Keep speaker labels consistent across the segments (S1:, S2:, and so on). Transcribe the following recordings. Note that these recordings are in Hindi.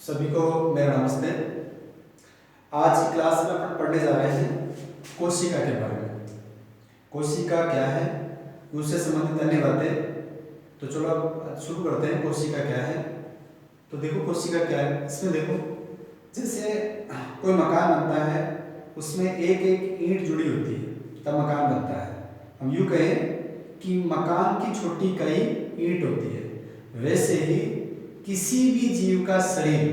S1: सभी को मेरा नमस्ते। आज की क्लास में अपन पढ़ने जा रहे हैं कोशिका के बारे में। कोशिका क्या है, उससे संबंधित अन्य बातें। तो चलो अब शुरू करते हैं। कोशिका क्या है? तो देखो कोशिका क्या है, इसमें देखो जैसे कोई मकान बनता है, उसमें एक एक ईंट जुड़ी होती है तब मकान बनता है। हम यूँ कहें कि मकान की छोटी इकाई ईंट होती है, वैसे ही किसी भी जीव का शरीर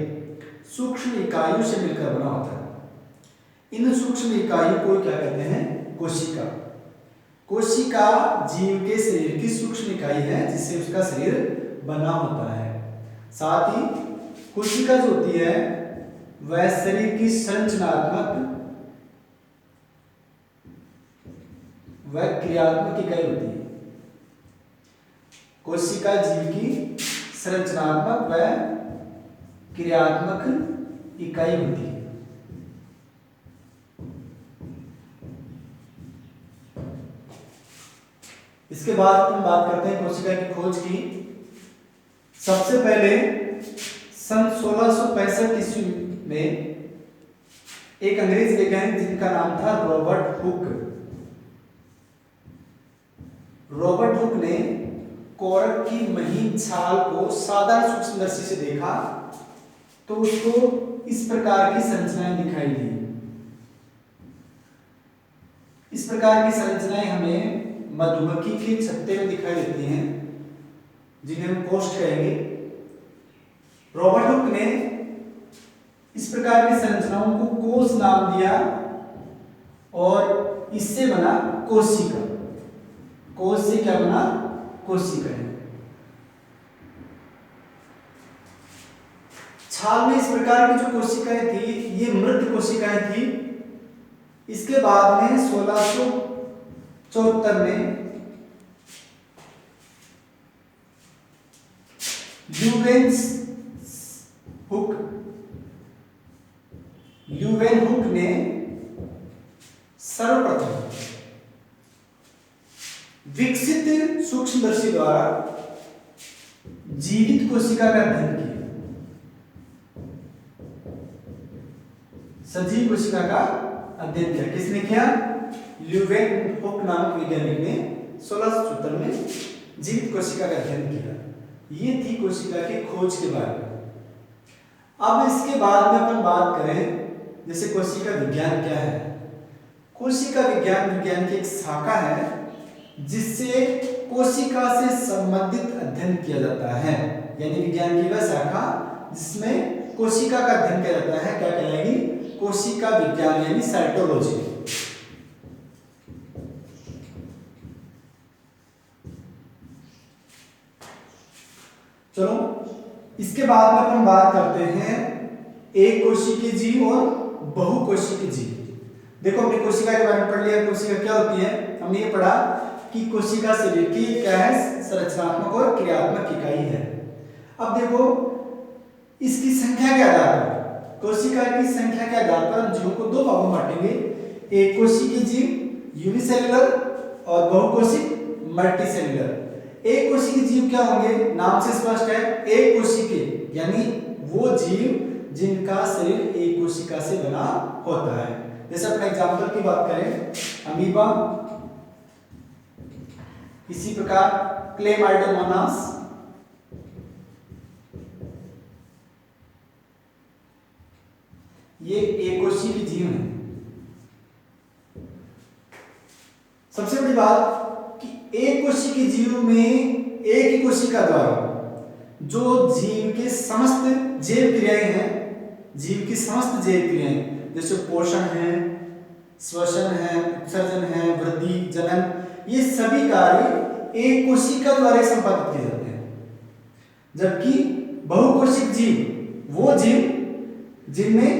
S1: सूक्ष्म इकाइयों से मिलकर बना होता है। इन सूक्ष्म इकाइयों को क्या कहते हैं? कोशिका। कोशिका जीव के शरीर की सूक्ष्म इकाई है जिससे उसका शरीर बना होता है। साथ ही कोशिका जो होती है वह शरीर की संरचनात्मक व क्रियात्मक इकाई होती है। कोशिका जीव की संरचनात्मक व क्रियात्मक इकाई होती है। इसके बाद हम बात करते हैं कोशिका की खोज की। सबसे पहले सन 1665 ईस्वी में एक अंग्रेज वैज्ञानिक जिनका नाम था रॉबर्ट हुक। रॉबर्ट हुक ने कोरक की महीन छाल को साधारण सूक्ष्मदर्शी से देखा तो उसको इस प्रकार की संरचनाएं दिखाई दी। इस प्रकार की संरचनाएं हमें मधुमक्खी के छत्ते में दिखाई देती हैं, जिन्हें हम कोष्ठ कहेंगे। रॉबर्ट हुक ने इस प्रकार की संरचनाओं को कोष नाम दिया और इससे बना कोशिका। कोष से क्या बना? कोशिका है। छाल में इस प्रकार की जो कोशिकाएं थी ये मृत कोशिकाएं थी। इसके बाद में 1674 में ल्यूवेन हुक ने सर्वप्रथम विकसित सूक्ष्मदर्शी द्वारा जीवित कोशिका का अध्ययन किया। सजीव कोशिका का अध्ययन किया। किसने किया? ल्यूवेन हुक नामक वैज्ञानिक ने 1674 में जीवित कोशिका का अध्ययन किया। ये थी कोशिका की खोज के बारे में। अब इसके बाद में अपन बात करें जैसे कोशिका विज्ञान क्या है। कोशिका विज्ञान की एक शाखा है जिससे कोशिका से संबंधित अध्ययन किया जाता है। यानी विज्ञान की वह शाखा जिसमें कोशिका का अध्ययन किया जाता है क्या कहलाएगी? कोशिका विज्ञान यानी साइटोलॉजी। चलो इसके बाद में अपन बात करते हैं एक कोशिकीय जीव और बहुकोशिकीय जीव। देखो हमने कोशिका के बारे में पढ़ लिया। कोशिका क्या होती है? हमने ये पढ़ा कि कोशिका शरीर की क्या है? संरचनात्मक और क्रियात्मक इकाई है। अब देखो इसकी संख्या के आधार पर, कोशिका की संख्या के आधार पर हम जीवों को दो भागों में बांटेंगे। एक कोशिकीय जीव यूनिसेल्युलर और बहुकोशिक मल्टीसेल्युलर। एक कोशिकीय जीव क्या होंगे? नाम से स्पष्ट है, एक कोशिकीय यानी वो जीव जिनका शरीर एक कोशिका से बना होता है। जैसे अपने एग्जांपल की बात करें, अमीबा, इसी प्रकार क्लेमाइडोमोनास, ये एक कोशिकीय जीव है। सबसे बड़ी बात कि एक कोशिकीय जीव में एक ही कोशिका द्वारा जो जीव के समस्त जैव क्रियाएं हैं, जीव की समस्त जैव क्रियाएं जैसे पोषण है, श्वसन है, उत्सर्जन है, वृद्धि, जनन, ये सभी कार्य एक कोशिका द्वारा संपादित किए जाते हैं। जबकि बहुकोशिक जीव वो जीव जिनमें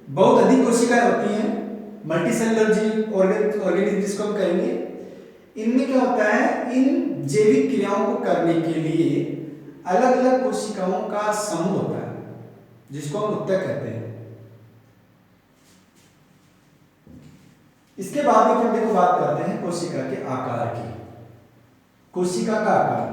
S1: बहुत अधिक कोशिकाएं होती हैं, मल्टीसेलुलर जीव, ऑर्गेनिज्म जिसको हम कहेंगे, इनमें क्या होता है? इन जैविक क्रियाओं को करने के लिए अलग अलग कोशिकाओं का समूह होता है जिसको हम ऊतक कहते हैं। इसके बाद में फिर देखो बात करते हैं कोशिका के आकार की। कोशिका का आकार